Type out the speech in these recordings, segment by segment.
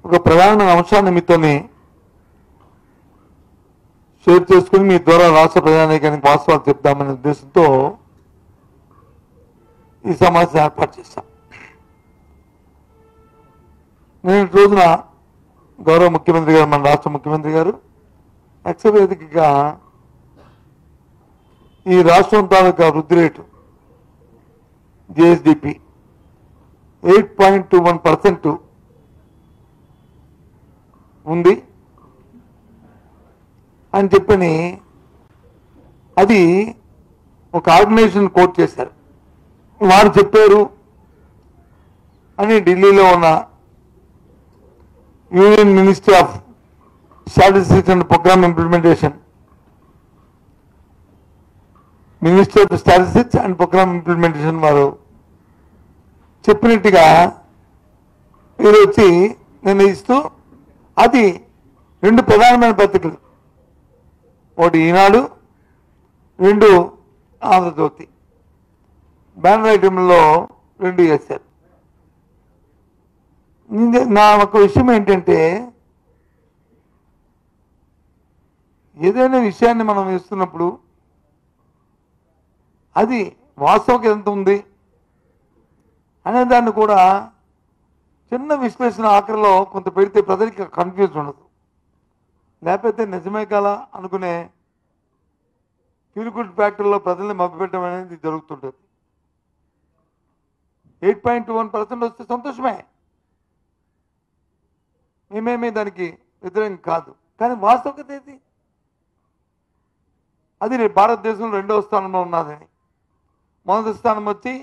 ఒక ప్రధానమైన అంశాన్ని మీతోని షేర్ చేసుకుని మీ ద్వారా రాష్ట్ర ప్రజానీకానికి వాస్తవాలు చెప్తామనే ఉద్దేశంతో ఈ సమావేశం ఏర్పాటు చేశాం. నేను రోజున గౌరవ ముఖ్యమంత్రి గారు, మన రాష్ట్ర ముఖ్యమంత్రి గారు వేదికగా ఈ రాష్ట్రం తాలూకా వృద్ధి రేటు జిఎస్డిపి 8.21% ఉంది అని చెప్పని అది ఒక ఆర్గనైజేషన్ కోట్ చేశారు. వారు చెప్పారు అని ఢిల్లీలో ఉన్న union ministry of statistics and programme implementation, ministry of statistics and programme implementation వారు చెప్పినట్టుగా మీరు వచ్చి నిర్ణయిస్తూ అది రెండు ప్రధానమైన పత్రికలు, ఒకటి ఈనాడు, రెండు ఆంధ్రజ్యోతి బ్యానర్ ఐటెంలో రెండు చేశారు. నా ఒక విషయం ఏంటంటే, ఏదైనా విషయాన్ని మనం ఇస్తున్నప్పుడు అది వాస్తవం ఎంత ఉంది అనే దాన్ని కూడా చిన్న విశ్లేషణ ఆఖరిలో కొంత పెడితే ప్రజలకి కన్ఫ్యూజ్ ఉండదు. లేకపోతే నిజమే కాలా అనుకునే ఫీల్ గుడ్ ఫ్యాక్టర్లో ప్రజల్ని మభ్యపెట్టడం అనేది జరుగుతుంటుంది. 8.21% వస్తే సంతోషమే, మేమేమీ దానికి వ్యతిరేకం కాదు. కానీ వాస్తవికత ఏది? అది భారతదేశంలో 2వ స్థానంలో ఉన్నదని, మొదటి స్థానం వచ్చి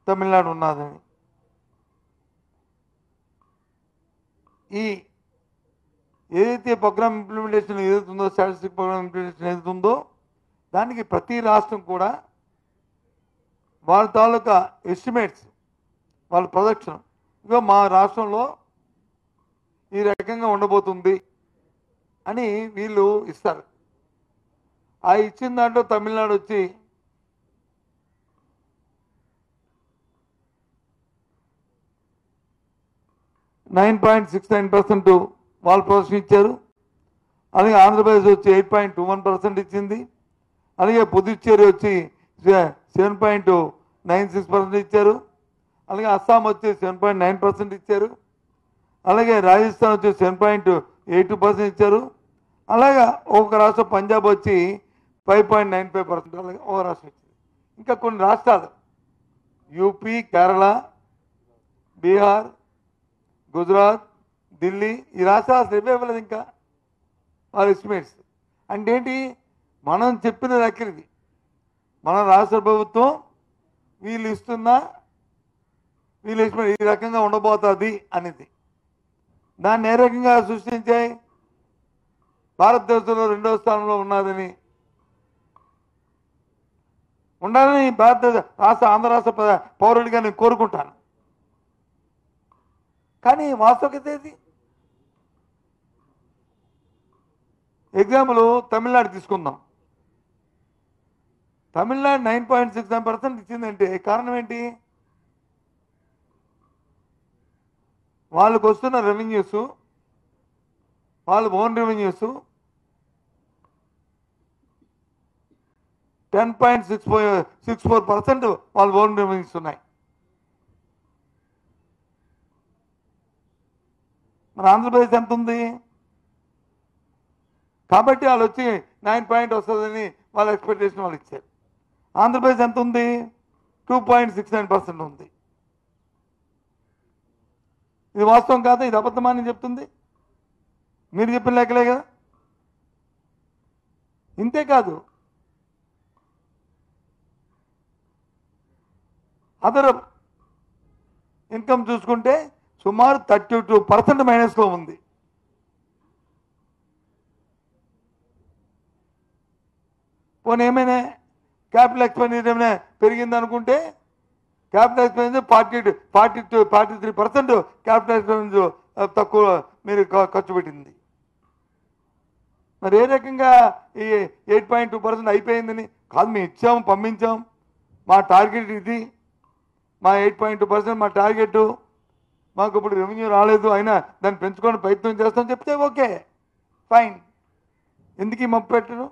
తమిళనాడు ఉన్నదని. ఈ ఏదైతే ప్రోగ్రామ్ ఇంప్లిమెంటేషన్ ఏదైతే ఉందో, స్టాటిస్టిక్ ప్రోగ్రామ్ ఇంప్లిమెంటేషన్ ఏదైతే ఉందో, దానికి ప్రతి రాష్ట్రం కూడా వాళ్ళ తాలూకా ఎస్టిమేట్స్, వాళ్ళ ప్రొజెక్షన్, ఇగో మా రాష్ట్రంలో ఈ రకంగా ఉండబోతుంది అని వీళ్ళు ఇస్తారు. ఆ ఇచ్చిన దాంట్లో తమిళనాడు వచ్చి 9.69% వాళ్ళు ప్రొజెక్షన్ ఇచ్చారు. అలాగే ఆంధ్రప్రదేశ్ వచ్చి 8.21% ఇచ్చింది. అలాగే పుదుచ్చేరి వచ్చి 7.96% ఇచ్చారు. అలాగే అస్సాం వచ్చి 7.9% ఇచ్చారు. అలాగే రాజస్థాన్ వచ్చి 7.82% ఇచ్చారు. అలాగే ఒక రాష్ట్రం పంజాబ్ వచ్చి 5.95%. అలాగే ఒక రాష్ట్రం ఇచ్చింది. ఇంకా కొన్ని రాష్ట్రాలు యూపీ, కేరళ, బీహార్, గుజరాత్, ఢిల్లీ, ఈ రాష్ట్రాలు అసలు ఇవ్వలేదు ఇంకా వాళ్ళ ఎస్టిమేట్స్. అంటే ఏంటి? మనం చెప్పిన లెక్కలకి మన రాష్ట్ర ప్రభుత్వం వీళ్ళు ఇస్తున్నా వీళ్ళు ఎస్టిమేట్ ఈ రకంగా ఉండబోతుంది అనేది. దాన్ని ఏ రకంగా సృష్టించాయి? భారతదేశంలో 2వ స్థానంలో ఉన్నదని ఉండాలని భారతదేశ ఆంధ్ర రాష్ట్ర పౌరుడిగా నేను కోరుకుంటాను. కానీ వాస్తవికత ఏది? ఎగ్జాంపుల్ తమిళనాడు తీసుకుందాం. తమిళనాడు 9.69% ఇచ్చిందంటే కారణం ఏంటి? వాళ్ళకు వస్తున్న రెవెన్యూస్, వాళ్ళ ఓన్ రెవెన్యూస్ 10.64% వాళ్ళ ఓన్ రెవెన్యూస్ ఉన్నాయి. మన ఆంధ్రప్రదేశ్ ఎంత ఉంది? కాబట్టి వాళ్ళు వచ్చి 9 వస్తుందని వాళ్ళ ఎక్స్పెక్టేషన్ వాళ్ళు ఇచ్చారు. ఆంధ్రప్రదేశ్ ఎంత ఉంది? 2.69% ఉంది. ఇది వాస్తవం కాదా? ఇది అబద్ధమని చెప్తుంది. మీరు చెప్పిన లెక్కలే కదా. ఇంతేకాదు, అదర్ ఇన్కమ్ చూసుకుంటే సుమారు 32% మైనస్లో ఉంది. పోనీ ఏమైనా క్యాపిటల్ ఎక్స్పెండిచర్ ఏమైనా పెరిగింది అనుకుంటే క్యాపిటల్ ఎక్స్పెండిచర్ 43% క్యాపిటల్ ఎక్స్పెండిచర్ తక్కువ మీరు ఖర్చు పెట్టింది. మరి ఏ రకంగా ఈ 8.2% అయిపోయిందని కాదు. మేము ఇచ్చాము, పంపించాం, మా టార్గెట్ ఇది, మా 8.2% మా టార్గెట్ మాకు ఇప్పుడు రెవెన్యూ రాలేదు అయినా దాన్ని పెంచుకొని ప్రయత్నం చేస్తాం చెప్తే ఓకే ఫైన్. ఎందుకు ఈ మప్పు పెట్టరు?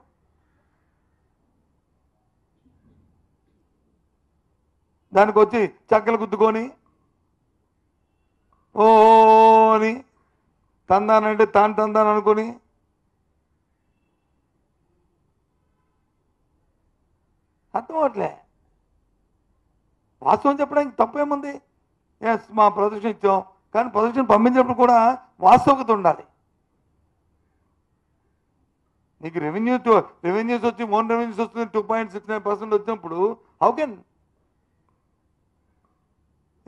దానికి వచ్చి చక్కలు గుద్దుకొని ఓ అని తందానంటే తాను తందాను అనుకొని అర్థం అవట్లే. వాస్తవం చెప్పడానికి తప్పేముంది? ఎస్ మా ప్రదర్శన ఇచ్చాం, కానీ ప్రదర్శన పంపించినప్పుడు కూడా వాస్తవికత ఉండాలి. నీకు రెవెన్యూస్ వచ్చి ఓన్ రెవెన్యూస్ వస్తుంది 2.69% వచ్చినప్పుడు హౌ కెన్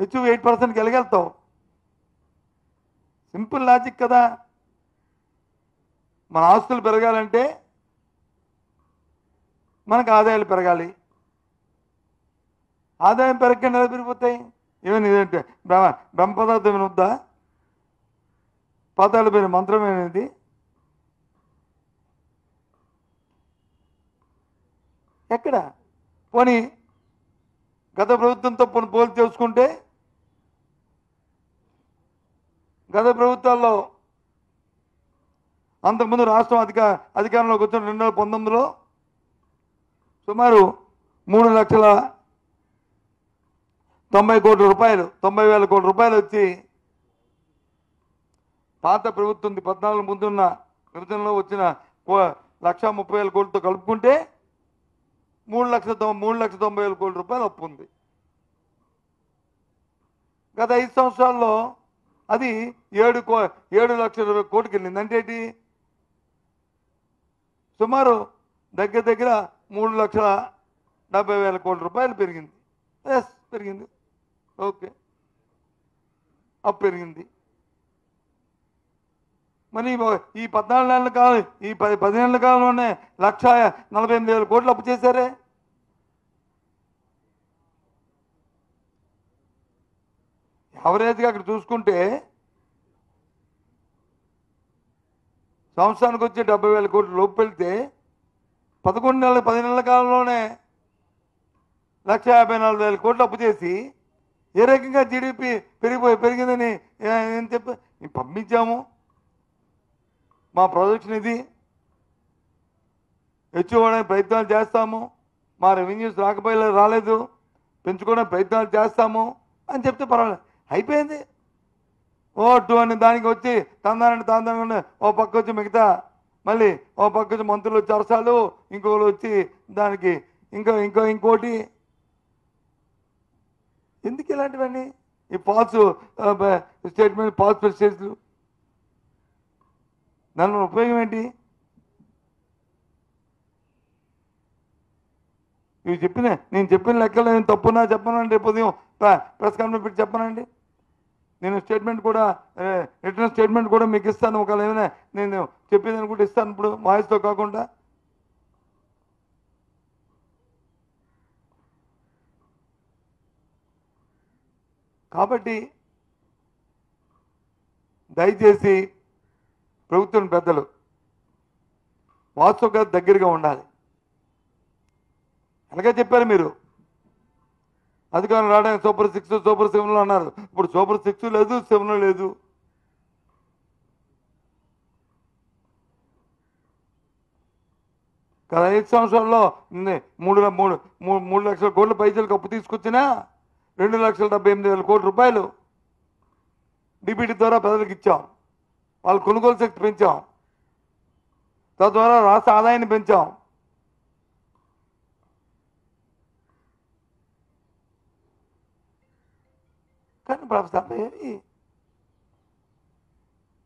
అచీవ్ 8%కి వెళ్ళగలుగుతావు? సింపుల్ లాజిక్ కదా. మన ఆస్తులు పెరగాలంటే మనకు ఆదాయాలు పెరగాలి. ఆదాయం పెరగకుండా ఎలా పెరిగిపోతాయి? ఏమైనా ఇదంటే బ్రహ్మ పదార్థం వినొద్దా? పాతాళ పేరు మంత్రం అనేది ఎక్కడ? పోనీ గత ప్రభుత్వంతో పోల్చి చేసుకుంటే గత ప్రభుత్వాల్లో అంతకుముందు రాష్ట్రం అధికారంలోకి వచ్చిన 2019లో సుమారు 3,90,000 కోట్ల రూపాయలు వచ్చి పాత ప్రభుత్వం 14 ముందున్న విభజనలో వచ్చిన 1,30,000 కోట్లతో కలుపుకుంటే 3,90,000 కోట్ల రూపాయలు అప్పు ఉంది. గత 5 సంవత్సరాల్లో అది 7,20,000 కోట్లకి వెళ్ళింది. అంటే ఏంటి? సుమారు దగ్గర 3,70,000 కోట్ల రూపాయలు పెరిగింది. ఎస్ పెరిగింది, ఓకే అప్పు పెరిగింది. మరి ఈ 14 నెలల కాలం, ఈ 10 నెలల కాలంలోనే 1,48,000 కోట్లు అప్పు చేశారే. యావరేజ్గా అక్కడ చూసుకుంటే సంవత్సరానికి వచ్చే 70,000 కోట్లు లోపు వెళ్తే 10 నెలల కాలంలోనే 1,54,000 కోట్లు అప్పు చేసి ఏ రకంగా జీడిపి పెరిగిందని నేను చెప్పి పంపించాము. మా ప్రొజెక్షన్ ఇది, హెచ్చుకోవడానికి ప్రయత్నాలు చేస్తాము, మా రెవెన్యూస్ రాలేదు, పెంచుకోవడానికి ప్రయత్నాలు చేస్తాము అని చెప్తే పర్వాలేదు, అయిపోయింది. ఓటు అని దానికి వచ్చి తందానంటే ఓ పక్క వచ్చి మిగతా మళ్ళీ ఓ పక్క వచ్చి మంత్రులు వచ్చి అరసాలు, ఇంకోళ్ళు వచ్చి దానికి ఇంకోటి. ఎందుకు ఇలాంటివన్నీ? ఈ ఫాల్స్ స్టేట్మెంట్, ఫాల్స్ ప్రెస్టేజ్లు, దానివల్ల ఉపయోగం ఏంటి? నేను చెప్పిన లెక్కలు నేను తప్పున్నా చెప్పనండి. రేపు ఉదయం ప్రెస్ కాన్ఫరెన్స్ పెట్టి చెప్పనండి. నేను స్టేట్మెంట్ కూడా రిటర్న్ స్టేట్మెంట్ కూడా మీకు ఇస్తాను. ఒకవేళ ఏమైనా నేను చెప్పేదని కూడా ఇస్తాను, ఇప్పుడు వాయిస్తో కాకుండా. కాబట్టి దయచేసి ప్రభుత్వం పెద్దలు వాస్తవ దగ్గరగా ఉండాలి. అలాగే చెప్పారు మీరు, అధికారం రావడానికి సూపర్ 6 సూపర్ 7 అన్నారు. ఇప్పుడు సూపర్ 6 లేదు, 7 లేదు. గత 5 సంవత్సరాల్లో 3 లక్షల కోట్ల పైసలకు అప్పు తీసుకొచ్చినా 2,78,000 కోట్ల రూపాయలు డిబిటీ ద్వారా ప్రజలకు ఇచ్చాం. వాళ్ళ కొనుగోలు శక్తి పెంచాం, తద్వారా రాష్ట్ర ఆదాయాన్ని పెంచాం. కానీ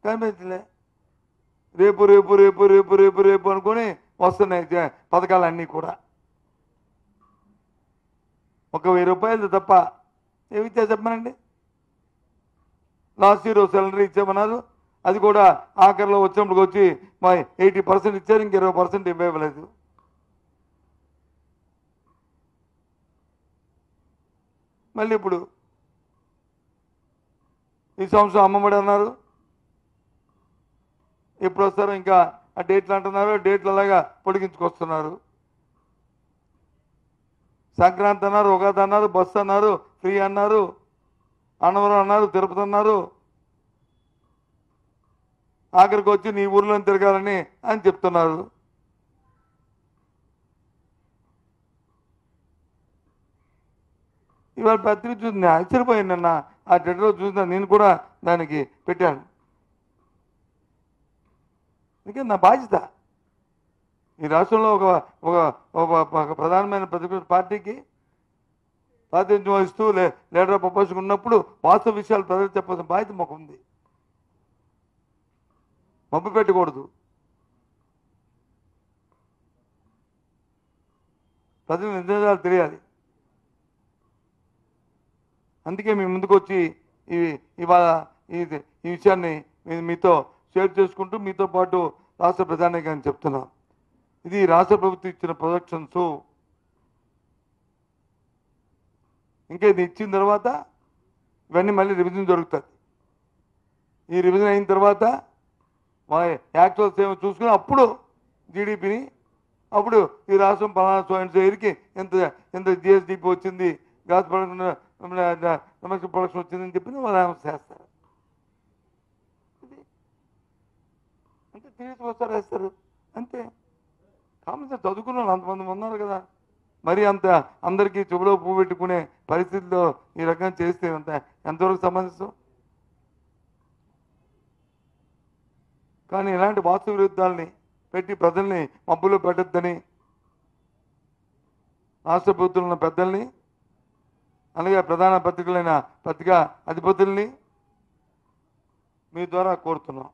కనిపించలే. రేపు రేపు రేపు రేపు రేపు రేపు అనుకొని వస్తున్నాయి పథకాలన్నీ కూడా. 1,000 రూపాయలు తప్ప ఏమిచ్చా చెప్పమనండి. లాస్ట్ ఇయర్ సాలరీ ఇచ్చామన్నారు, అది కూడా ఆఖరిలో వచ్చినప్పుడు వచ్చి 80% ఇచ్చారు, ఇంక 20% ఇవ్వలేదు. మళ్ళీ ఇప్పుడు ఈ సంవత్సరం అమ్మఒడి అన్నారు, ఎప్పుడు వస్తారో ఇంకా ఆ డేట్లు అంటున్నారు, డేట్లు అలాగా పొడిగించుకొస్తున్నారు. సంక్రాంతి అన్నారు, ఉగాది అన్నారు, బస్సు అన్నారు, ఫ్రీ అన్నారు. అన్నవరం అన్నారు, తిరుపతి అన్నారు, ఆఖరికి వచ్చి నీ ఊర్లో తిరగాలని అని చెప్తున్నారు. ఇవాళ పత్రిక చూసి నేను ఆశ్చర్యపోయాను. నిన్న ఆ ట్విట్టర్లో చూసిన నేను కూడా దానికి పెట్టాను. అందుకే నా బాధ్యత ఈ రాష్ట్రంలో ఒక ఒక ఒక ప్రధానమైన ప్రతిపక్ష పార్టీకి ప్రాతినిధ్యం వహిస్తూ లీడర్ ఆఫ్ అపోజిషన్ ఉన్నప్పుడు వాస్తవ విషయాలు ప్రజలు చెప్పాల్సిన బాధ్యత మాకు ఉంది. మబ్బు పెట్టకూడదు. ప్రజలు నిజాలు తెలియాలి. అందుకే మీ ముందుకు వచ్చి ఇవాళ ఈ విషయాన్ని మీతో షేర్ చేసుకుంటూ మీతో పాటు రాష్ట్ర ప్రధానికాన్ని చెప్తున్నాం. ఇది రాష్ట్ర ప్రభుత్వం ఇచ్చిన ప్రొజెక్షన్స్. ఇంకా ఇది ఇచ్చిన తర్వాత ఇవన్నీ మళ్ళీ రివిజన్ జరుగుతుంది. ఈ రివిజన్ అయిన తర్వాత మా యాక్చువల్స్ ఏమో చూసుకుని అప్పుడు జీడిపిని అప్పుడు ఈ రాష్ట్రం పలానా సోయన్సోయర్కి ఎంత జిఎస్డిపి వచ్చింది, గ్యాస్ డొమెస్టిక్ ప్రొడక్షన్ వచ్చిందని చెప్పి వాళ్ళు అనౌన్స్ చేస్తారు. అంతే తీసుకొస్తారు, వేస్తారు అంతే. కామన్ సెన్స్ చదువుకున్న వాళ్ళు అంతమంది ఉన్నారు కదా. మరి అంత అందరికీ చెవులో పువ్వు పెట్టుకునే పరిస్థితుల్లో ఈ రకంగా చేస్తే ఎంతవరకు సమంజసం? కానీ ఇలాంటి వాస్తవ విరుద్ధాలని పెట్టి ప్రజల్ని మబ్బులో పెట్టద్దని రాష్ట్ర ప్రభుత్వంలో ఉన్న పెద్దల్ని అలాగే ప్రధాన పత్రికలైన పత్రికా అధిపతుల్ని మీ ద్వారా కోరుతున్నాం.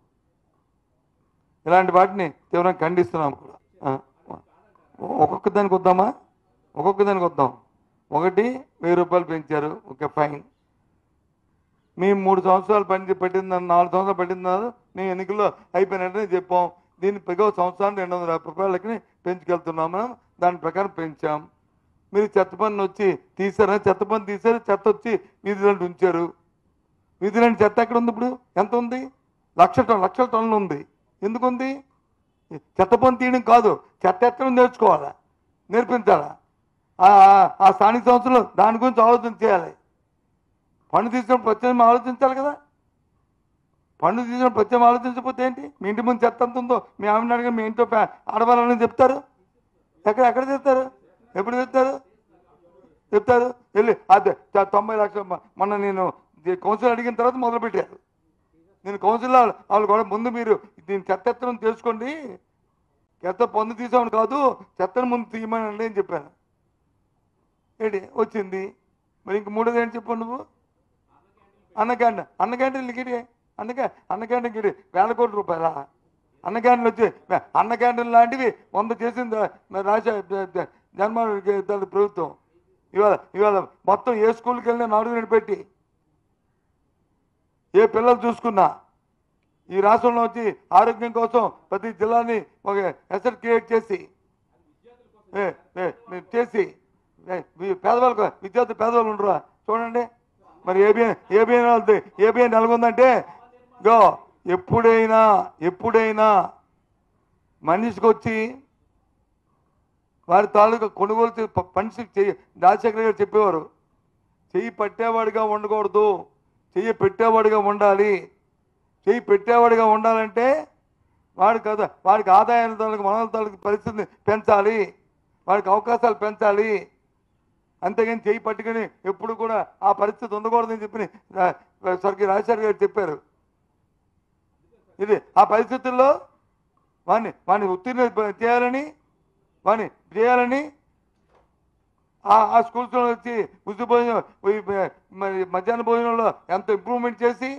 ఇలాంటి వాటిని తీవ్రంగా ఖండిస్తున్నాం కూడా. ఒక్కొక్క దానికి వద్దామా? ఒక్కొక్క దానికి వద్దాం. ఒకటి 1000 రూపాయలు పెంచారు, ఓకే ఫైన్. మేము 3 సంవత్సరాలు పెట్టిందని 4 సంవత్సరాలు పెట్టిందన్నారు. మేము ఎన్నికల్లో అయిపోయినట్టు చెప్పాం. దీన్ని పైగా సంవత్సరానికి 250 రూపాయలకి పెంచుకెళ్తున్నాము. దాని ప్రకారం పెంచాం. మీరు చెత్త పన్ను వచ్చి తీసారా? చెత్త పన్ను తీసారు, చెత్త వచ్చి వీధిలాంటి ఉంచారు. వీధిలాంటి చెత్త ఎక్కడ ఉంది? ఇప్పుడు ఎంత ఉంది? లక్షల టన్నులు ఉంది. ఎందుకు ఉంది? చెత్త పన్ను తీయడం కాదు, చెత్త ఎత్తడం నేర్చుకోవాలా, నేర్పించాలా. ఆ స్థానిక సంస్థలు దాని గురించి ఆలోచన చేయాలి. పన్ను తీసినప్పుడు ప్రత్యేకం ఆలోచించాలి కదా. పన్ను తీసినప్పుడు ప్రత్యేకం ఆలోచించకపోతే ఏంటి? మీ ఇంటి ముందు చెత్త ఎంత ఉందో మీ ఆమెను అడిగి మీ ఇంట్లో ఆడవాళ్ళని చెప్తారు. ఎక్కడ చెప్తారు? ఎప్పుడు చెప్తారు? వెళ్ళి అదే 90 లక్షలు మొన్న నేను కౌన్సిల్ అడిగిన తర్వాత మొదలుపెట్టారు. నేను కౌన్సిల్లో వాళ్ళు కూడా ముందు మీరు దీన్ని చెత్త ఎత్తడం తెలుసుకోండి, చెత్త పన్ను తీసామని కాదు, చెత్తను ముందు తీయమని అని చెప్పాను. ఏంటి వచ్చింది? మరి ఇంక మూడోది ఏంటి చెప్పు నువ్వు? అన్న క్యాంటీన్లకి అన్న క్యాంటీన్కి 1000 కోట్ల రూపాయలా? అన్న క్యాంటీన్లు వచ్చి అన్న క్యాంటీన్ లాంటివి 100 చేసింది రాజశేఖర జగన్మోహన్ రెడ్డి ప్రభుత్వం. ఇవాళ మొత్తం ఏ స్కూల్కి వెళ్ళినా 4 పెట్టి ఏ పిల్లలు చూసుకున్నా ఈ రాష్ట్రంలో వచ్చి ఆరోగ్యం కోసం ప్రతి జిల్లాని ఒక ఎసెట్ క్రియేట్ చేసి పేదవాళ్ళకు విద్యార్థి పేదవాళ్ళు ఉండరా చూడండి. మరి ఏబిఎన్ నెలకొందంటే గో ఎప్పుడైనా మనిషికి వచ్చి వారి తాలూకా కొనుగోలు పనిసి రాజశేఖర గారు చెప్పేవారు, చెయ్యి పట్టేవాడిగా ఉండకూడదు, చెయ్యి పెట్టేవాడిగా ఉండాలి. చెయ్యి పెట్టేవాడిగా ఉండాలంటే వాడికి ఆదాయాల తాలూకు మనల తాలూకు పరిస్థితిని పెంచాలి, వాడికి అవకాశాలు పెంచాలి. అంతేగాని చెయ్యి పట్టుకుని ఎప్పుడు కూడా ఆ పరిస్థితి ఉండకూడదని చెప్పి స్వర్గీయ రాజశేఖర గారు చెప్పారు. ఇది ఆ పరిస్థితుల్లో వాడిని ఉత్తీర్ణ చేయాలని ఆ స్కూల్స్లో వచ్చి ఉచిత భోజనం మరి మధ్యాహ్న భోజనంలో ఎంత ఇంప్రూవ్మెంట్ చేసి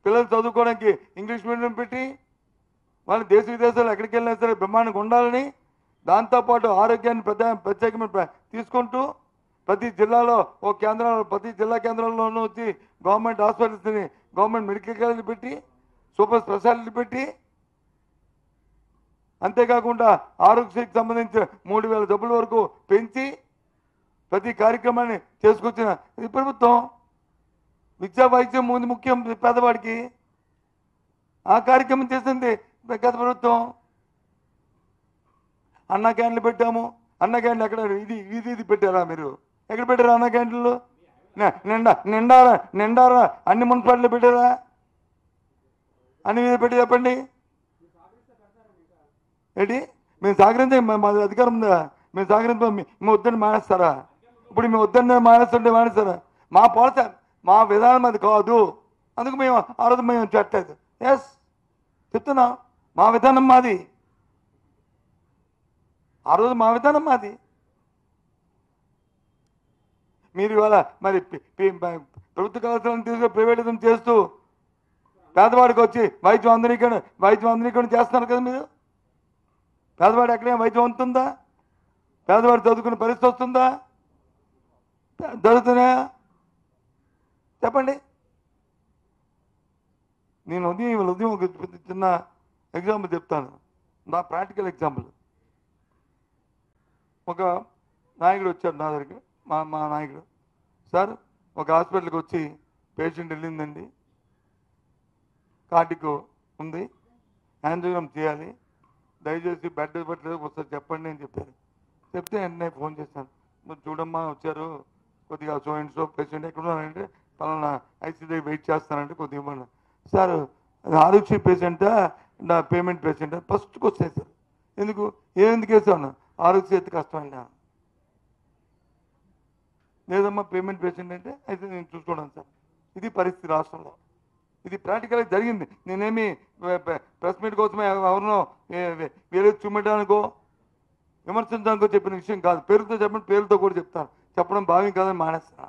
పిల్లలు చదువుకోవడానికి ఇంగ్లీష్ మీడియం పెట్టి వాళ్ళు దేశ విదేశాలు ఎక్కడికి వెళ్ళినా సరే బ్రహ్మాండంగా ఉండాలని, దాంతోపాటు ఆరోగ్యాన్ని ప్రత్యేకమైన తీసుకుంటూ ప్రతి జిల్లాలో ప్రతి జిల్లా కేంద్రంలోనూ వచ్చి గవర్నమెంట్ హాస్పిటల్స్ని గవర్నమెంట్ మెడికల్ కాలేజీలు పెట్టి సూపర్ స్పెషాలిటీ పెట్టి, అంతేకాకుండా ఆరోగ్యశ్రీకి సంబంధించిన 3000 డబ్బుల వరకు పెంచి ప్రతి కార్యక్రమాన్ని చేసుకొచ్చిన ఈ ప్రభుత్వం. విద్యా వైద్యం ముందు ముఖ్యం పేదవాడికి, ఆ కార్యక్రమం చేసింది గత ప్రభుత్వం. అన్న క్యాంటీన్లు పెట్టాము. అన్న క్యాంటీన్ ఎక్కడ ఇది పెట్టారా? మీరు ఎక్కడ పెట్టారా అన్న క్యాంటీన్లు? నిండారా నిండారా అన్ని మున్సిపాలిటీలు పెట్టారా? అన్ని మీద పెట్టి చెప్పండి. ఏంటి మేము సహకరించే మా అధికారం ఉందా? మేము సహకరించ మేము వద్దని మానేస్తారా? ఇప్పుడు మేము వద్దని మానేస్తుంటే మానేస్తారా? మా పాలసీ మా విధానం అది కాదు, అందుకు మేము ఆ రోజు మేము చెప్పలేదు. ఎస్ చెప్తున్నా, మా విధానం మాది, ఆ రోజు మా విధానం మాది. మీరు ఇవాళ మరి ప్రభుత్వ కళాశాలను తీసుకొని ప్రైవేటిజం చేస్తూ పేదవాడికి వచ్చి వైద్యం అందరికీ చేస్తున్నారు కదా మీరు. పేదవాడు ఎక్కడైనా వైద్యం అందుతుందా? పేదవాడు చదువుకునే పరిస్థితి వస్తుందా? జరుగుతున్నాయా? చెప్పండి. నేను ఉదయం ఒక చిన్న ఎగ్జాంపుల్ చెప్తాను, నా ప్రాక్టికల్ ఎగ్జాంపుల్. ఒక నాయకుడు వచ్చాడు నా దగ్గరికి, మా నాయకుడు, సార్ ఒక హాస్పిటల్కి వచ్చి పేషెంట్ వెళ్ళిందండి, కార్డిక్ ఉంది, యాంజియోగ్రామ్ చేయాలి, దయచేసి బెడ్ ఇవ్వట్లేదు ఒకసారి చెప్పండి అని చెప్పారు. చెప్తే వెంటనే ఫోన్ చేశాను, మీరు చూడమ్మా వచ్చారు, కొద్దిగా సో పేషెంట్ ఎక్కడ ఉన్నారంటే పలానా ఐసీడీ వెయిట్ చేస్తానంటే కొద్దిగా ఇవ్వండి. సార్ ఆరోగ్య పేషెంటా నా పేమెంట్ పేషెంటా? First question sir. ఎందుకు వేసాను? ఆరోగ్య అయితే కష్టమండి. లేదమ్మా పేమెంట్ పేషెంట్ అంటే అయితే నేను చూసుకోవడం సార్. ఇది పరిస్థితి రాష్ట్రంలో, ఇది ప్రాక్టికల్గా జరిగింది. నేనేమి ప్రెస్ మీట్ కోసమే ఎవరినో వేరే చూపెట్టడానికో విమర్శించడానికో చెప్పిన విషయం కాదు. పేరుతో చెప్పండి, పేరుతో కూడా చెప్తాను, చెప్పడం భావ్యం కాదని మానేస్తా.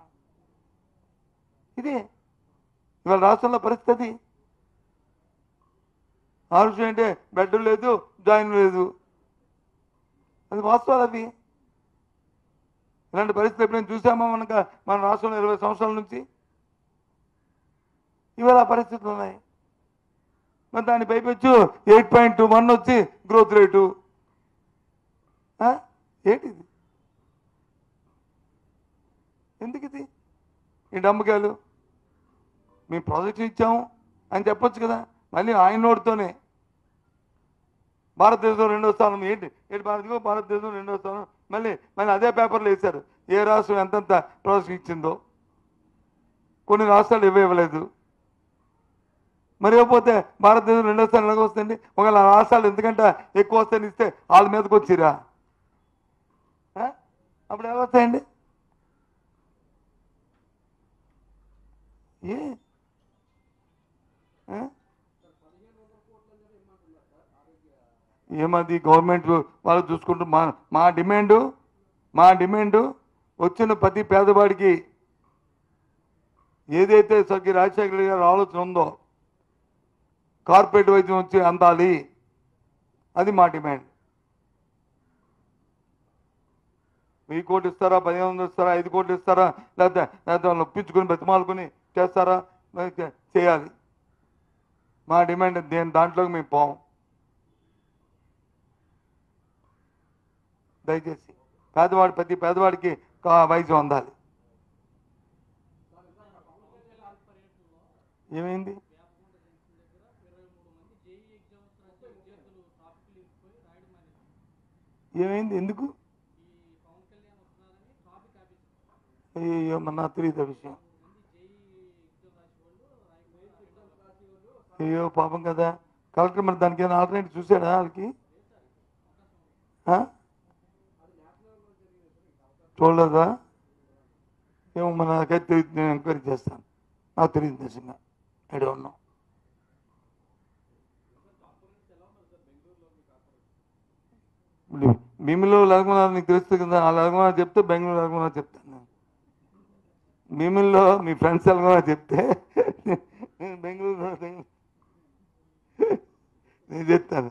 ఇదే ఇవాళ రాష్ట్రంలో పరిస్థితి. ఆరోగ్యం అంటే బెడ్ లేదు, జాయిన్ లేదు, అది వాస్తవాలు. అవి ఇలాంటి పరిస్థితి ఎప్పుడైనా చూసామా మన రాష్ట్రంలో 20 సంవత్సరాల నుంచి? ఇవాళ ఆ పరిస్థితులు ఉన్నాయి. మరి దాన్ని పైపెచ్చు 8.21 వచ్చి గ్రోత్ రేటు ఏంటిది? ఎందుకు ఇది ఈ డమ్మకాయలు? మేము ప్రాజెక్ట్ ఇచ్చాము అని చెప్పొచ్చు కదా. మళ్ళీ ఆయన నోటితోనే భారతదేశం 2వ స్థానం. ఏంటి భారతదేశం 2వ స్థానం. మళ్ళీ అదే పేపర్లు వేశారు, ఏ రాష్ట్రం ఎంతంత ప్రాజెక్ట్ ఇచ్చిందో. కొన్ని రాష్ట్రాలు ఇవ్వలేదు. మరి ఇవ్వకపోతే భారతదేశం 2వ స్థానం ఎలాగ వస్తుంది? ఒకవేళ రాష్ట్రాలు ఎందుకంటే ఎక్కువ వస్తాయని ఇస్తే వాళ్ళ మీదకి వచ్చిరా? అప్పుడు ఎలా వస్తాయండి? ఏమది గవర్నమెంట్ వాళ్ళు చూసుకుంటూ మా డిమాండు వచ్చిన ప్రతి పేదవాడికి ఏదైతే స్వర్గీయ రాజశేఖర రెడ్డి గారి ఆలోచన ఉందో కార్పొరేట్ వైద్యం వచ్చి అందాలి, అది మా డిమాండ్. 1000 కోట్లు ఇస్తారా, 1500 ఇస్తారా, 5 కోట్లు ఇస్తారా, లేకపోతే వాళ్ళు ఒప్పించుకొని బతిమాలుకొని చేస్తారా? చేయాలి. మా డిమాండ్ దాంట్లోకి మేము పోం. దయచేసి ప్రతి పేదవాడికి వైద్యం అందాలి. ఏమైంది? ఎందుకు? అయ్యో నాకు తెలియదు ఆ విషయం. అయ్యో పాపం కదా. కలెక్టర్ మరి దానికి ఏమైనా ఆల్టర్నేటివ్ చూసాడా వాళ్ళకి? చూడలేదా? ఏమో నాకైతే తెలియదు, నేను ఎంక్వైరీ చేస్తాను. నాకు తెలియదు నిజంగా, ఐ డోంట్ నో. భీమిలో లెగమన్నారు, నీకు తెలుస్తుంది కదా. ఆ లెగమన్నారు చెప్తే బెంగళూరు లెగమన్నారు చెప్తాను. నేను భీమిల్లో మీ ఫ్రెండ్స్ లెగమన్నారు చెప్తే నేను బెంగళూరు నేను చెప్తాను.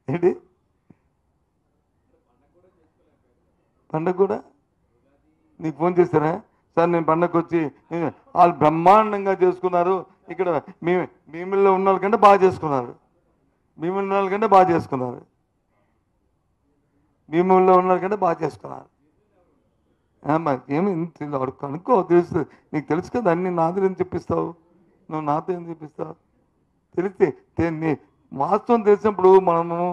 ఏంటి పండగ కూడా నీకు ఫోన్ చేస్తారా? సార్ నేను పండగకు వచ్చి, వాళ్ళు బ్రహ్మాండంగా చేసుకున్నారు. ఇక్కడ భీమిల్లో ఉన్న వాళ్ళకంటే బాగా చేసుకున్నారు. భీముల్లో ఉన్న వాళ్ళకంటే బాగా చేసుకున్నారు. ఏమి కనుక్కో, తెలుస్తుంది. నీకు తెలుసు కదా అన్ని. నాతో ఏం చెప్పిస్తావు నువ్వు? నాతో ఏం చెప్పిస్తావు? తెలిస్తే వాస్తవం తెలిసినప్పుడు మనము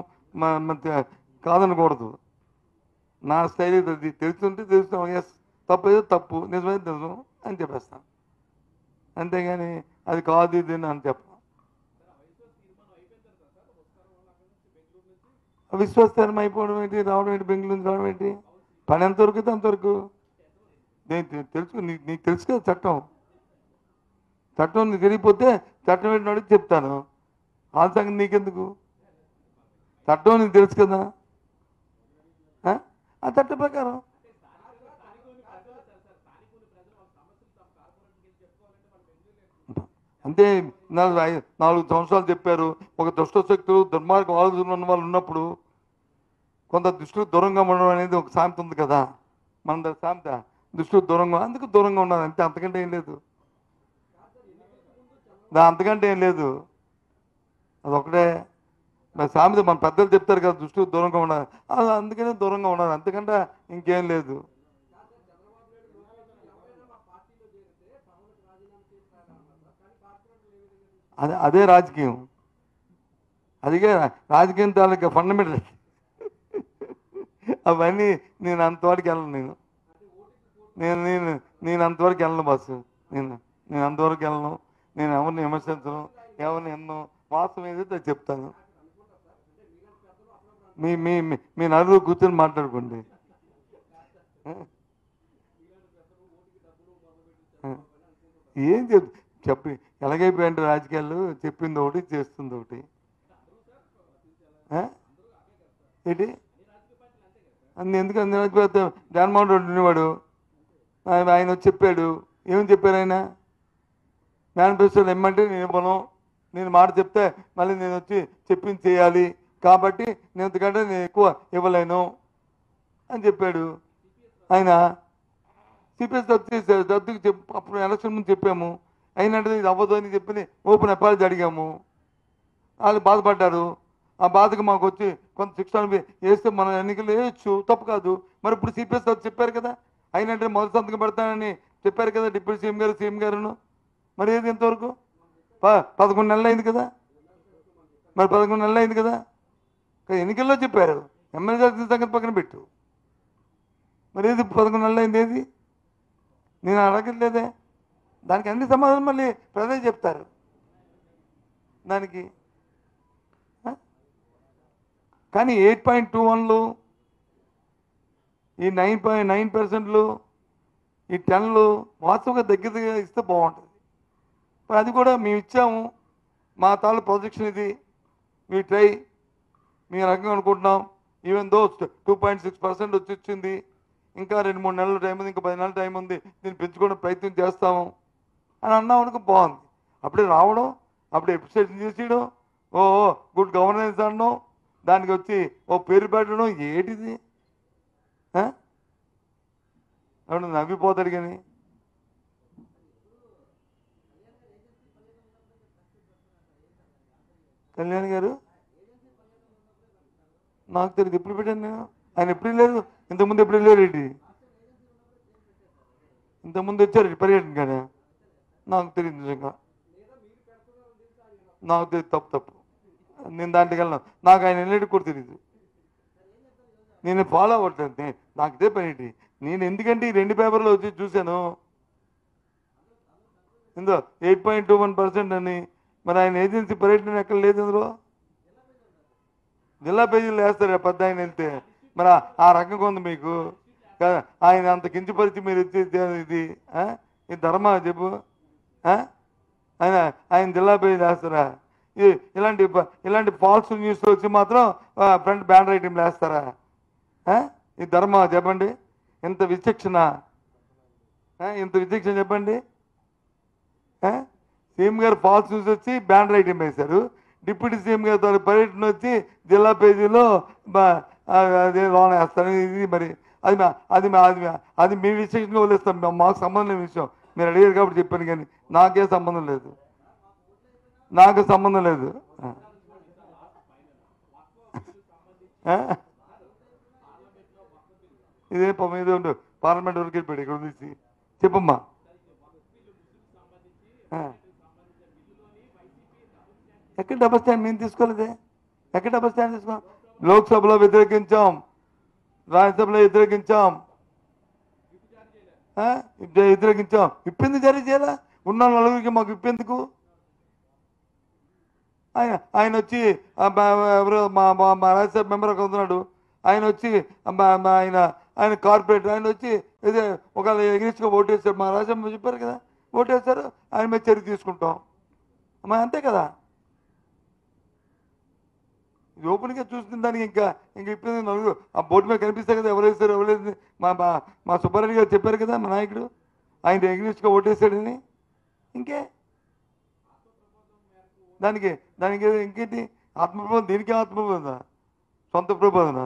కాదనకూడదు. నా స్టైల్ తెలుస్తుంటే తెలుస్తాం. ఎస్ తప్పు ఏదో తప్పు, నిజమైతే నిజం అని చెప్పేస్తాను. అంతేగాని అది కాదు ఇది అని చెప్పను. విశ్వాస తీర్మానం అయిపోవడం ఏంటి, రావడం ఏంటి, బెంగళూరు నుంచి రావడం ఏంటి? పని ఎంతవరకు అయితే అంతవరకు. నేను తెలుసు, నీకు తెలుసు కదా చట్టం నీకు తెలియకపోతే చట్టం ఏంటి అడిగి చెప్తాను. ఆ సంగతి నీకెందుకు? చట్టం నీకు తెలుసు కదా, ఆ చట్ట ప్రకారం. అంతే. 4 సంవత్సరాలు చెప్పారు. ఒక దుష్ట శక్తులు దుర్మార్గ ఆలోచనలు ఉన్న వాళ్ళు ఉన్నప్పుడు కొంత దృష్టికి దూరంగా ఉండడం అనేది ఒక సామెత ఉంది కదా, మన సామెత. దృష్టికి దూరంగా, అందుకు దూరంగా ఉన్నారు అంతే, అంతకంటే ఏం లేదు. అంతకంటే ఏం లేదు, అదొకటే సామెత. మన పెద్దలు చెప్తారు కదా, దృష్టికి దూరంగా ఉన్నారు, అందుకనే దూరంగా ఉన్నారు, అంతకంటే ఇంకేం లేదు. అదే రాజకీయం, అదిగే రాజకీయం తాలూకా ఫండమెంటల్. అవన్నీ నేను అంతవరకు వెళ్ళను. నేను అంతవరకు వెళ్ళను బస్సు. నేను అంతవరకు వెళ్ళను. నేను ఎవరిని విమర్శించను, ఎవరిని ఎన్నో. వాస్తవం ఏదైతే చెప్తాను. మీ నలుగురు కూర్చొని మాట్లాడుకోండి. ఏం చెప్పి ఎలాగైపోయాయంటే రాజకీయాలు, చెప్పింది ఒకటి చేస్తుంది ఒకటి. ఏంటి ఎందుకు రాజకీయ జగన్మోహన్ రెడ్డి ఉండేవాడు, ఆయన వచ్చి చెప్పాడు. ఏమని చెప్పారు ఆయన? మేనిఫెస్టోలో ఇమ్మంటే నేను ఇవ్వను, నేను మాట చెప్తే మళ్ళీ నేను వచ్చి చెప్పింది చేయాలి, కాబట్టి నేను ఎందుకంటే నేను ఎక్కువ ఇవ్వలేను అని చెప్పాడు ఆయన. సిపిఎస్ రద్దుకి అప్పుడు ఎలక్షన్ ముందు చెప్పాము, అయినట్టు ఇది అవ్వదు అని చెప్పి ఓపెన్ అపాలజీ అడిగాము. వాళ్ళు బాధపడ్డారు. ఆ బాధకు మాకు వచ్చి కొంత శిక్షణ వేస్తే మనం ఎన్నికలు వేయచ్చు, తప్పు కాదు. మరి ఇప్పుడు సిపిఎస్ రద్దు చెప్పారు కదా, అయినట్టు మొదటి సంతకం పెడతానని చెప్పారు కదా డిప్యూటీ సీఎం గారును. మరి ఏది ఎంతవరకు? 11 నెలలు అయింది కదా, మరి 11 నెలలు అయింది కదా. ఎన్నికల్లో చెప్పారు, ఎమ్మెల్యే సంగతి పక్కన పెట్టు. మరి ఏది 11 నెలలు అయింది? ఏది నేను అడగట్లేదే. దానికి అన్ని సమాధానం మళ్ళీ ప్రజలే చెప్తారు. దానికి కానీ 8.21లు, ఈ 9.9%లు, ఈ 10లు వాస్తవంగా దగ్గరగా ఇస్తే బాగుంటుంది. అది కూడా మేము ఇచ్చాము, మా తాలూ ప్రొజెక్షన్ ఇది, మీ ట్రై మీ రకంగా అనుకుంటున్నాం. ఈవెన్ దో 2.6% వచ్చింది, ఇంకా 2-3 నెలలు టైం ఉంది, ఇంకా 10 నెలల టైం ఉంది, దీన్ని పెంచుకోవడం ప్రయత్నం చేస్తాము అని అన్నాం అనుకో, బాగుంది. అప్పుడే రావడం, అప్పుడే ఎపిసోడ్ చేసేయడం, ఓ గుడ్ గవర్నెన్స్ అనడం, దానికి వచ్చి ఓ పేరు పెట్టడం, ఏంటిది? అవును, నవ్విపోతాడు. కానీ కళ్యాణ్ గారు నాకు తెలియదు, ఎప్పుడు పెట్టాను నేను. ఆయన ఎప్పుడు లేదు, ఇంతకుముందు ఎప్పుడు వెళ్ళారు ఏంటి? ఇంతకుముందు వచ్చారు పర్యటన కానీ నాకు తెలియదు. నిజంగా నాకు తెలియదు, తప్పు. నేను దాంట్లోకి వెళ్ళను, నాకు ఆయన వెళ్ళేది కూడా తెలియదు. నేను ఫాలో అవ్వట్లేదు, నాకు ఇదే పని. నేను ఎందుకంటే ఈ 2 పేపర్లో వచ్చి చూశాను, ఇందులో 8.21% అని. మరి ఆయన ఏజెన్సీ పర్యటన ఎక్కడ లేదు అందులో. జిల్లా పేజీలు వేస్తారు పెద్ద ఆయన వెళ్తే. మరి ఆ రకంగా ఉంది మీకు కదా. ఆయన అంత కించపరిచి మీరు ఇది ధర్మ చెప్పు. ఆయన జిల్లా పేజీలు వేస్తారా? ఇలాంటి ఫాల్స్ న్యూస్ వచ్చి మాత్రం ఫ్రంట్ బ్యాన్ రైటింగ్లు వేస్తారా? ఈ ధర్మ చెప్పండి. ఇంత విచక్షణ చెప్పండి. సీఎం గారు ఫాల్స్ న్యూస్ వచ్చి బ్యాన్ రైటింగ్ వేశారు, డిప్యూటీ సీఎం గారు పర్యటన వచ్చి జిల్లా పేజీలో అది లోన్ వేస్తారు. ఇది మరి అది మీ విశేషంగా వదిలేస్తాం, మాకు సంబంధం లేని విషయం. మీరు అడిగారు కాబట్టి చెప్పాను, కానీ నాకేం సంబంధం లేదు, నాకు సంబంధం లేదు. ఇదే మీద ఉండు, పార్లమెంట్ వరకు వెళ్ళిపోయాడు, ఇక్కడ తీసి చెప్పమ్మా. ఎక్కడ డబల్ స్టాండ్ మేము తీసుకోలేదే, ఎక్కడ డబల్ స్టాండ్ తీసుకున్నాం? లోక్సభలో వ్యతిరేకించాం, రాజ్యసభలో వ్యతిరేకించాం. వ్యతిరేకించాం, ఇప్పింది జారీ చేయాలా? ఉన్న నలుగురికి మాకు ఇప్పేందుకు? ఆయన ఆయన వచ్చి ఎవరు మా రాజ్యసభ మెంబర్ ఒక ఉన్నాడు, ఆయన వచ్చి ఆయన ఆయన కార్పొరేటర్ ఆయన వచ్చి ఇదే ఒక ఎగ్నిస్ట్గా ఓటేశారు, మా రాజ్యసభ చెప్పారు కదా, ఓటేశారు, ఆయన మీద చర్య తీసుకుంటాం. అంతే కదా. ఇది ఓపెన్గా చూసిన దానికి ఇంకా ఇప్పింది నలుగురు ఆ బోర్డు మీద కనిపిస్తాయి కదా, ఎవరు వేస్తారు ఎవరు లేదు. మా సుబ్బారెడ్డి గారు చెప్పారు కదా, మా నాయకుడు ఆయన ఎగ్నిస్ట్గా ఓటేశాడని. ఇంకే దానికి ఇంకేంటి ఆత్మప్రబోధం? దీనికే ఆత్మప్రబోధన, సొంత ప్రబోధన,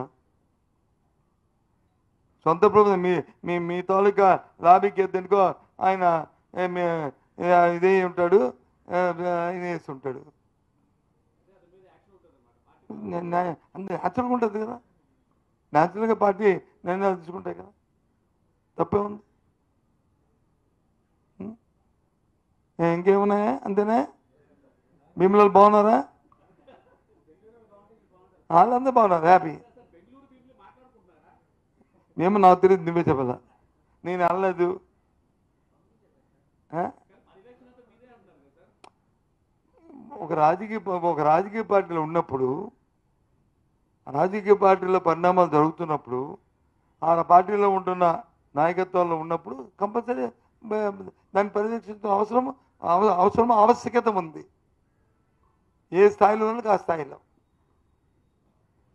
సొంత ప్రబోధన. మీ తాలూకా లాబీకి దేనికో ఆయన ఇదే ఉంటాడు, వేసి ఉంటాడు. న్యాచురల్గా ఉంటుంది కదా, న్యాచురల్గా పార్టీ నిర్ణయాలు తీసుకుంటాయి కదా, తప్పే ఉంది. ఇంకేమున్నాయా? అంతేనా? భీములలో బాగున్నారా? వాళ్ళందరూ బాగున్నారు, హ్యాపీ. మేము నాకు తెలియదు, నువ్వే చెప్పదా, నేను అనలేదు. ఒక రాజకీయ పార్టీలో ఉన్నప్పుడు, రాజకీయ పార్టీలో పరిణామాలు జరుగుతున్నప్పుడు, ఆ పార్టీలో ఉంటున్న నాయకత్వాల్లో ఉన్నప్పుడు కంపల్సరీ దాన్ని పర్యవేక్షించిన అవసరం ఆవశ్యకత ఉంది. ఏ స్థాయిలో ఉన్నది ఆ స్థాయిలో,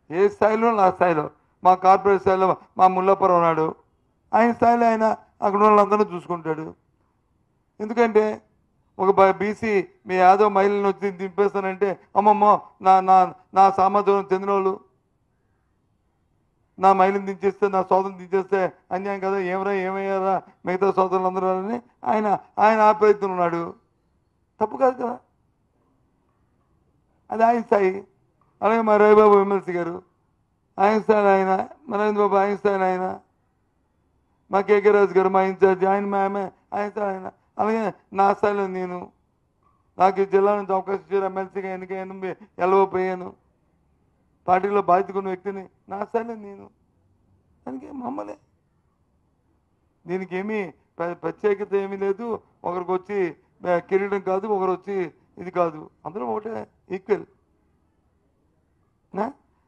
ఏ స్థాయిలో ఆ స్థాయిలో. మా కార్పొరేట్ స్థాయిలో మా ముల్లాపురం ఉన్నాడు, ఆయన స్థాయిలో ఆయన అక్కడ ఉన్న వాళ్ళందరూ చూసుకుంటాడు. ఎందుకంటే ఒక బీసీ మీ యాదవ్ మహిళలను వచ్చి దింపేస్తానంటే, అమ్మమ్మో నా సామర్థ్యం చెందిన వాళ్ళు నా మహిళను దించేస్తే, నా సోదరుని దించేస్తే అన్యాయం కదా, ఏమయ్యారా మిగతా సోదరులు అందరూ అని ఆయన ఆపేస్తున్నాడు. తప్పు కాదు కదా, అది ఆయన స్థాయి. అలాగే మా రవిబాబు ఎమ్మెల్సీ గారు ఆయన స్థాయి, ఆయన నరేంద్ర బాబు ఆయన స్థాయి, ఆయన మా కేకే రాజు గారు మా ఇన్ఛార్జి ఆయన స్థాయి ఆయన. అలాగే నా స్థాయిలో నేను, నాకు ఈ జిల్లా నుంచి అవకాశం ఇచ్చారు, ఎమ్మెల్సీగా ఎన్నికయ్యాను, వెళ్ళబోయాను, పార్టీలో బాధ్యత ఉన్న వ్యక్తిని. నా స్థాయిలో నేను, దానికి మమ్మల్ని దీనికి ఏమీ ప్రత్యేకత ఏమీ లేదు. ఒకరికి వచ్చి కిరీటం కాదు, ఒకరు వచ్చి ఇది కాదు, అందరూ ఒకటే ఈక్వల్.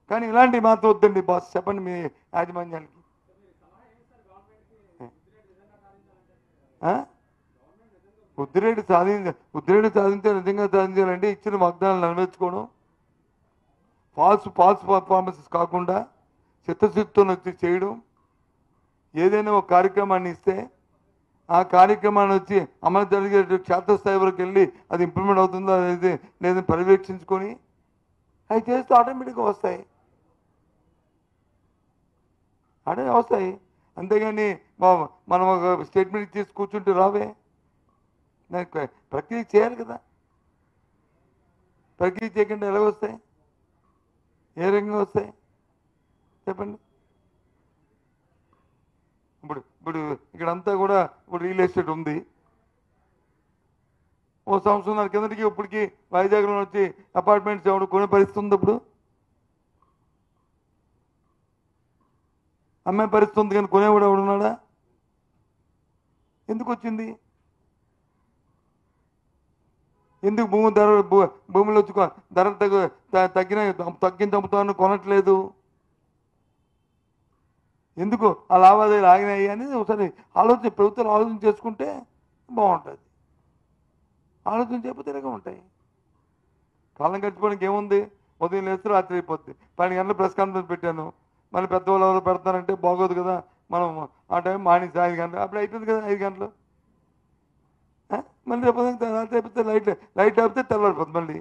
కానీ ఇలాంటి మాత్రం వద్దండి బాస్, చెప్పండి మీ యాజమాన్యానికి. ఉద్దిరెడ్డి సాధించే నిజంగా సాధించాలంటే ఇచ్చిన వాగ్దానాలు నెరవేర్చుకోవడం, ఫాల్స్ పర్ఫార్మెన్సెస్ కాకుండా చిత్తశుద్ధితో వచ్చి చేయడం. ఏదైనా ఒక కార్యక్రమాన్ని ఇస్తే ఆ కార్యక్రమాన్ని వచ్చి అమలు జరిగే క్షేత్రస్థాయి వరకు వెళ్ళి అది ఇంప్లిమెంట్ అవుతుందో లేదని పర్యవేక్షించుకొని అవి చేస్తే ఆటోమేటిక్గా వస్తాయి, వస్తాయి. అంతేగాని మనం ఒక స్టేట్మెంట్ ఇచ్చేసి కూర్చుంటే రావే. దానికి ప్రక్రియ చేయాలి కదా, ప్రక్రియ చేయకుండా ఎలా వస్తాయి, ఏ రకంగా వస్తాయి చెప్పండి. ఇప్పుడు ఇక్కడంతా కూడా ఇప్పుడు రియల్ ఎస్టేట్ ఉంది. ఓ సంవత్సరం కిందటికి ఇప్పటికి వైజాగ్లో వచ్చి అపార్ట్మెంట్స్ ఎవడు కొనే పరిస్థితి ఉంది, ఇప్పుడు అమ్మాయి పరిస్థితి ఉంది, కానీ కొనేవాడు ఎవడున్నాడా? ఎందుకు వచ్చింది? ఎందుకు భూములు వచ్చి ధర తగ్గించి అమ్ముతాను కొనట్లేదు? ఎందుకు ఆ లావాదేవీలు ఆగినాయి అనేది ఒకసారి ప్రభుత్వాలు ఆలోచన చేసుకుంటే బాగుంటుంది. ఆలోచన చేయకపోతే తిరగా ఉంటాయి. కాలం గడిచిపోవడానికి ఏముంది, ఉదయం లేస్తే రాత్రి అయిపోద్ది. 12 గంటలు ప్రెస్ కాన్ఫరెన్స్ పెట్టాను, మళ్ళీ పెద్దవాళ్ళు ఎవరు పెడతారంటే బాగోదు కదా, మనం ఆ టైం మానేసి 5 గంటలు అప్పుడు అయిపోయింది కదా, 5 గంటలు. మళ్ళీ రాత్రి అయిపోతే లైట్ ఆపితే తెల్లారిపోతుంది. మళ్ళీ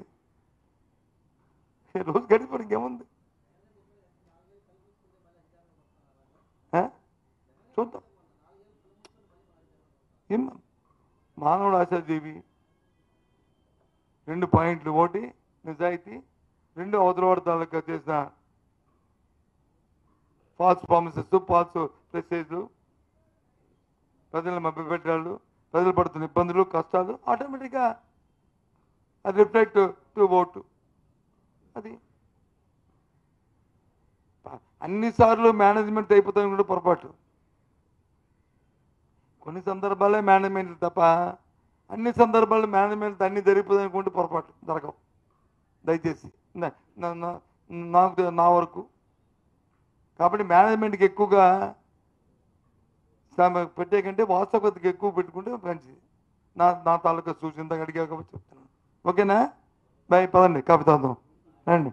రోజు గడిచిపోవడానికి ఏముంది, చూద్దాం. ఏం మానవుడు ఆశాజీవి. 2 పాయింట్లు, ఒకటి నిజాయితీ, 2 అవతలవాడి తాలూకా చేసిన ఫాల్స్ ప్రామిసెస్, ఫాల్స్ ప్రెస్టేజ్, ప్రజలను మభ్యపెట్టాడు, ప్రజలు పడుతున్న ఇబ్బందులు కష్టాలు ఆటోమేటిక్గా అది రిఫ్లెక్ట్ టు ఓటు. అది అన్నిసార్లు మేనేజ్మెంట్ అయిపోతాయని కూడా పొరపాటు. కొన్ని సందర్భాలే మేనేజ్మెంట్ తప్ప అన్ని సందర్భాల్లో మేనేజ్మెంట్ అన్నీ జరిగిపోతుంది అనుకుంటే పొరపాటు జరగవు. దయచేసి నాకు నా వరకు. కాబట్టి మేనేజ్మెంట్కి ఎక్కువగా పెట్టే కంటే వాస్తవికతకి ఎక్కువ పెట్టుకుంటే మంచిది. నా తాలూకా సూచనగా అడిగా కాబట్టి చెప్తున్నాను. ఓకేనా? బాయ్, పదండి కాఫీ తాగుదాం రండి.